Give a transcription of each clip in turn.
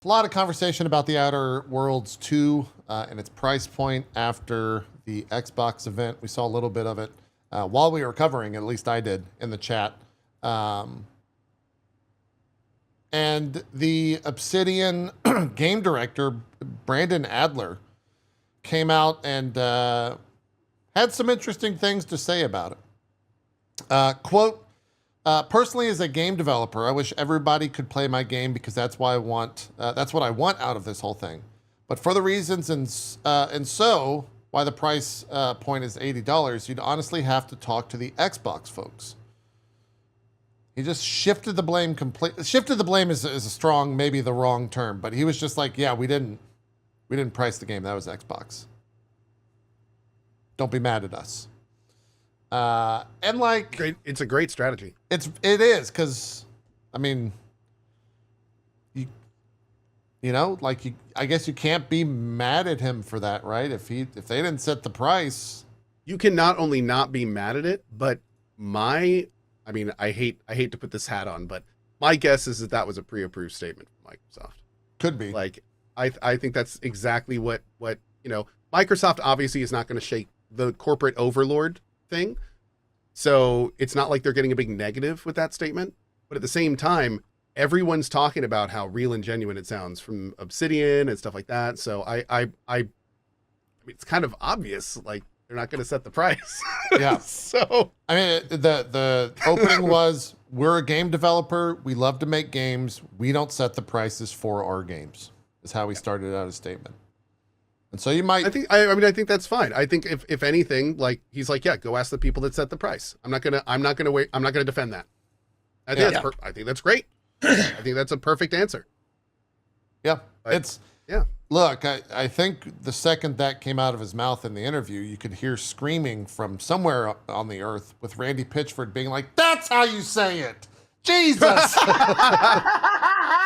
A lot of conversation about the Outer Worlds 2 and its price point after the Xbox event. We saw a little bit of it while we were covering, at least I did, in the chat. And the Obsidian game director, Brandon Adler, came out and had some interesting things to say about it. Quote, personally, as a game developer, I wish everybody could play my game because that's why I want. That's what I want out of this whole thing. But for the reasons and so why the price point is $80, you'd honestly have to talk to the Xbox folks. He just shifted the blame completely. Shifted the blame is a strong, maybe the wrong term, but he was just like, yeah, we didn't price the game. That was Xbox. Don't be mad at us. And like, it's a great strategy. It is, because I mean, you know, like I guess you can't be mad at him for that, right? If they didn't set the price, you can not only not be mad at it, but I mean, I hate to put this hat on, but my guess is that was a pre-approved statement from Microsoft. Could be. Like, I think that's exactly what you know. Microsoft obviously is not going to shake the corporate overlord thing, so it's not like they're getting a big negative with that statement. But at the same time, everyone's talking about how real and genuine it sounds from Obsidian and stuff like that. So I mean, it's kind of obvious, like, they're not going to set the price. Yeah. So I mean, the opening was, we're a game developer. We love to make games. We don't set the prices for our games, is how he started out his statement. And so you might, I mean, I think that's fine. I think if anything, like, he's like, yeah, go ask the people that set the price. I'm not going to defend that. I think that's great. I think that's a perfect answer. Yeah. But, Look, I think the second that came out of his mouth in the interview, you could hear screaming from somewhere on the earth with Randy Pitchford being like, that's how you say it. Jesus.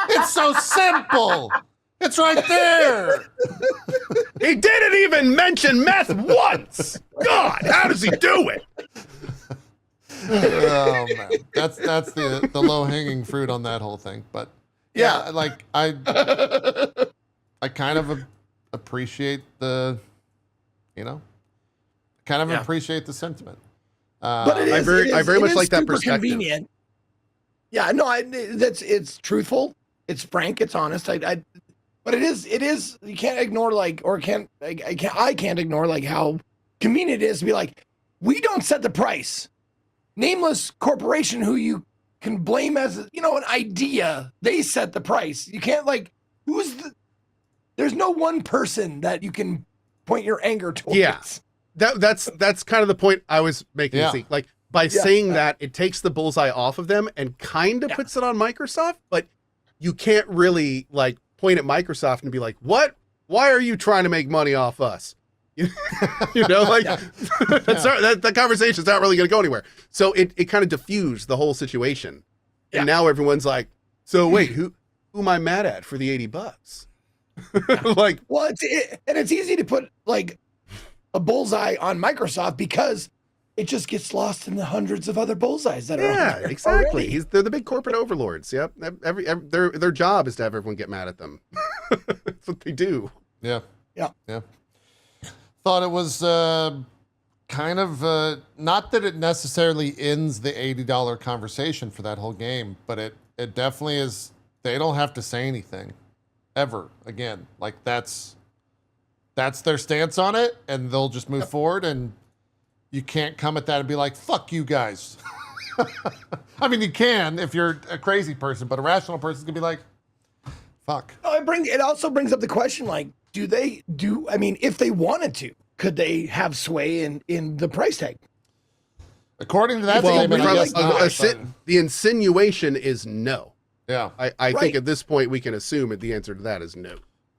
It's so simple. It's right there. He didn't even mention meth once. God, how does he do it? Oh man, that's the low hanging fruit on that whole thing. But yeah, like I kind of appreciate the, appreciate the sentiment. But I very much like that perspective. Convenient. Yeah, no, it's truthful, it's frank, it's honest. But it is you can't ignore I can't ignore like how convenient it is to be like, we don't set the price. Nameless corporation who you can blame as an idea, they set the price. You can't there's no one person that you can point your anger towards. Yeah, that's kind of the point I was making. Yeah. Like, by saying that, it takes the bullseye off of them and kind of puts it on Microsoft, but you can't really like point at Microsoft and be like, what? Why are you trying to make money off us? That conversation's not really going to go anywhere. So it kind of diffused the whole situation. And now everyone's like, so wait, who am I mad at for the $80? Like, well, it's easy to put like a bullseye on Microsoft because it just gets lost in the hundreds of other bullseyes that are on there exactly. already. They're the big corporate overlords. Yep. Their job is to have everyone get mad at them. That's what they do. Yeah. Yeah. Thought it was kind of not that it necessarily ends the $80 conversation for that whole game, but it definitely is. They don't have to say anything ever again. Like, that's their stance on it, and they'll just move forward, and you can't come at that and be like, fuck you guys. I mean, you can if you're a crazy person, but a rational person can be like, fuck. It also brings up the question, like, if they wanted to, could they have sway in the price tag? According to that statement, I guess not. The insinuation is no. Yeah. I think at this point we can assume that the answer to that is no.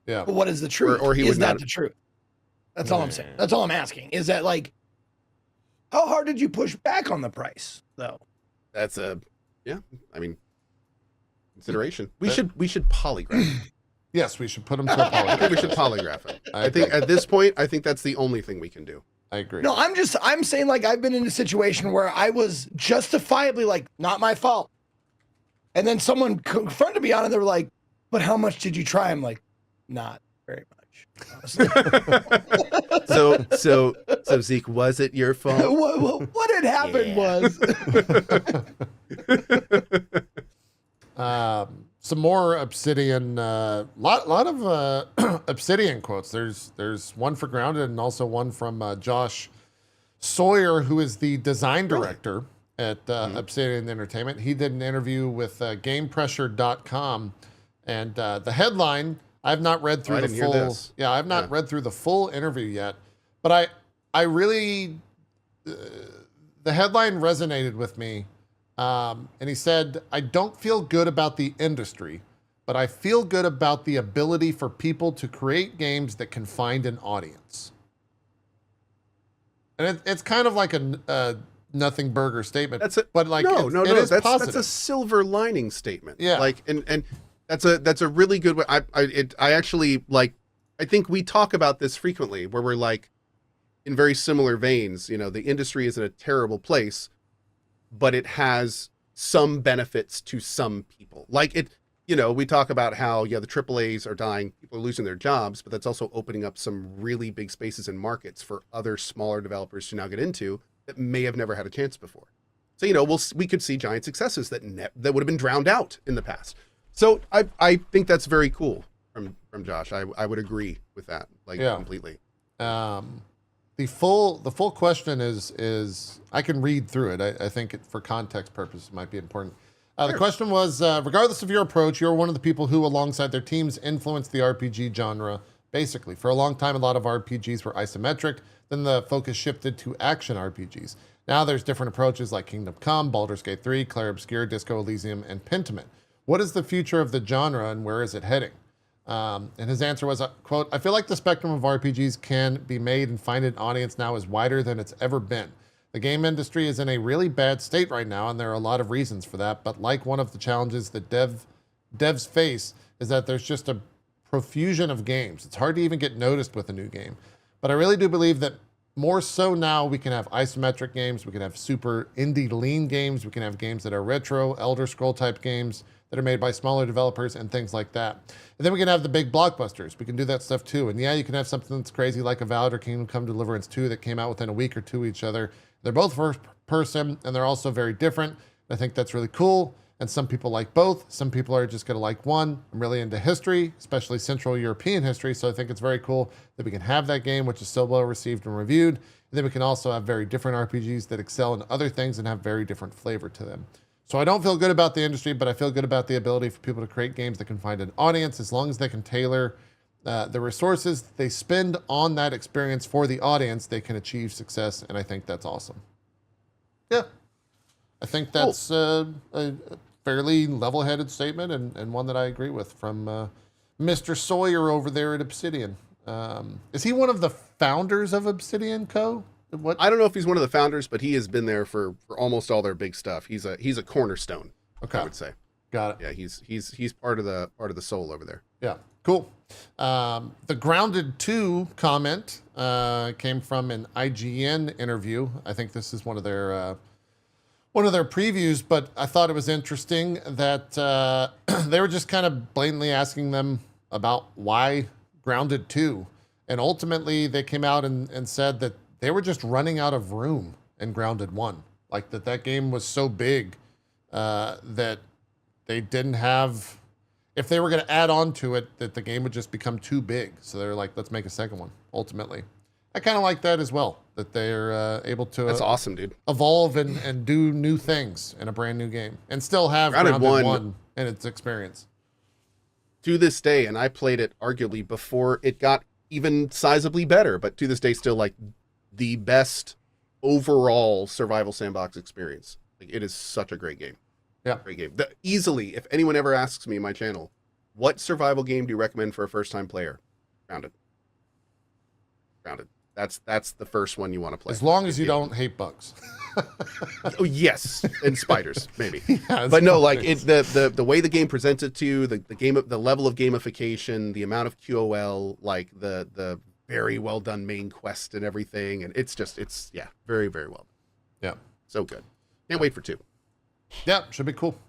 Yeah. But what is the truth? Or he is that the truth? That's all I'm saying. That's all I'm asking. Is that, like, how hard did you push back on the price, though? That's consideration. We should polygraph. Yes, we should put him to a polygraph. I think we should polygraph him. I think at this point, I think that's the only thing we can do. I agree. No, I'm saying, like, I've been in a situation where I was justifiably like, not my fault. And then someone confronted me on it. They were like, but how much did you try? I'm like, not very much. Honestly. So Zeke, was it your fault? What had happened was Some more Obsidian, lot of Obsidian quotes. There's one for Grounded and also one from Josh Sawyer, who is the design director at Obsidian Entertainment. He did an interview with GamePressure.com, and the headline, I've not read through the full. Yeah, I've not read through the full interview yet, but I really, the headline resonated with me. And he said, I don't feel good about the industry, but I feel good about the ability for people to create games that can find an audience. And it's kind of like a nothing burger statement. But like, no, it is that's positive. that's a silver lining statement. Yeah. Like, and that's a really good way. I actually like, I think we talk about this frequently where we're like, in very similar veins, you know, the industry is in a terrible place, but it has some benefits to some people. Like it, you know, we talk about how, yeah, the AAAs are dying, people are losing their jobs, but that's also opening up some really big spaces and markets for other smaller developers to now get into that may have never had a chance before. So, you know, we could see giant successes that would have been drowned out in the past. So I think that's very cool from Josh. I would agree with that, like, completely. The full question is I can read through it. I think for context purposes might be important. Sure. The question was, regardless of your approach, you're one of the people who, alongside their teams, influenced the RPG genre. Basically, for a long time, a lot of RPGs were isometric. Then the focus shifted to action RPGs. Now there's different approaches like Kingdom Come, Baldur's Gate 3, Clair Obscur, Disco Elysium, and Pentiment. What is the future of the genre and where is it heading? And his answer was, quote, I feel like the spectrum of RPGs can be made and find an audience now is wider than it's ever been. The game industry is in a really bad state right now, and there are a lot of reasons for that. But like one of the challenges that devs face is that there's just a profusion of games. It's hard to even get noticed with a new game. But I really do believe that more so now we can have isometric games, we can have super indie lean games, we can have games that are retro, Elder Scroll type games that are made by smaller developers and things like that. And then we can have the big blockbusters. We can do that stuff too. And yeah, you can have something that's crazy like Avowed or Kingdom Come Deliverance 2 that came out within a week or two of each other. They're both first person and they're also very different. I think that's really cool. And some people like both. Some people are just going to like one. I'm really into history, especially Central European history. So I think it's very cool that we can have that game, which is so well received and reviewed. And then we can also have very different RPGs that excel in other things and have very different flavor to them. So I don't feel good about the industry, but I feel good about the ability for people to create games that can find an audience as long as they can tailor the resources they spend on that experience for the audience, they can achieve success. And I think that's awesome. Yeah. I think that's a fairly level-headed statement and one that I agree with from Mr. Sawyer over there at Obsidian. Is he one of the founders of Obsidian Co.? What? I don't know if he's one of the founders, but he has been there for almost all their big stuff. He's a cornerstone. Okay. I would say. Got it. Yeah, he's part of the soul over there. Yeah, cool. The Grounded 2 comment came from an IGN interview. I think this is one of their previews, but I thought it was interesting that they were just kind of blatantly asking them about why Grounded 2. And ultimately, they came out and said that they were just running out of room in Grounded 1. Like that game was so big that they didn't have, if they were going to add on to it, that the game would just become too big. So they're like, let's make a second one, ultimately. I kind of like that as well, that they're able to That's awesome, dude. Evolve and do new things in a brand new game and still have Grounded 1 in its experience. To this day, and I played it arguably before it got even sizably better, but to this day still like the best overall survival sandbox experience. Like, it is such a great game. Yeah. Great game. Easily, if anyone ever asks me in my channel, what survival game do you recommend for a first-time player? Grounded. That's the first one you want to play. As long as you don't hate bugs. Oh, yes, and spiders maybe. Yeah, but no, like the way the game presents it to you, the level of gamification, the amount of QOL, like the very well done main quest and everything, and it's very, very well done. Yeah, so good. Can't wait for 2. Yeah, should be cool.